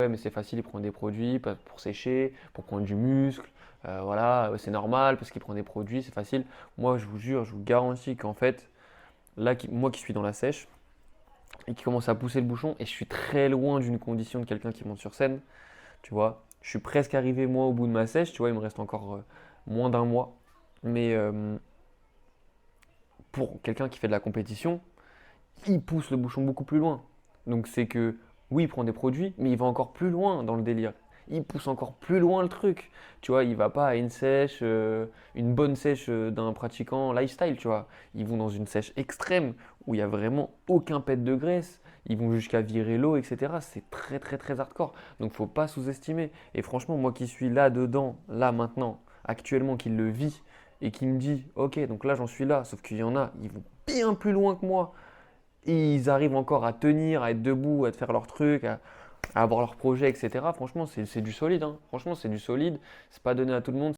Ouais, mais c'est facile, il prend des produits pour sécher, pour prendre du muscle. Voilà, c'est normal parce qu'il prend des produits, c'est facile. Moi, je vous jure, je vous garantis qu'en fait, là, moi qui suis dans la sèche et qui commence à pousser le bouchon, et je suis très loin d'une condition de quelqu'un qui monte sur scène, tu vois. Je suis presque arrivé, moi, au bout de ma sèche, tu vois, il me reste encore moins d'un mois. Mais pour quelqu'un qui fait de la compétition, il pousse le bouchon beaucoup plus loin. Donc c'est que, oui, il prend des produits, mais il va encore plus loin dans le délire. Il pousse encore plus loin le truc. Tu vois, il va pas à une sèche, une bonne sèche d'un pratiquant lifestyle, tu vois. Ils vont dans une sèche extrême où il y a vraiment aucun pet de graisse. Ils vont jusqu'à virer l'eau, etc. C'est très très très hardcore. Donc faut pas sous-estimer. Et franchement, moi qui suis là dedans, là maintenant, actuellement, qui le vit et qui me dit, ok, donc là j'en suis là, sauf qu'il y en a, ils vont bien plus loin que moi et ils arrivent encore à tenir, à être debout, à faire leur truc, à avoir leur projet, etc. Franchement, c'est du solide, hein. Franchement, c'est du solide. C'est pas donné à tout le monde.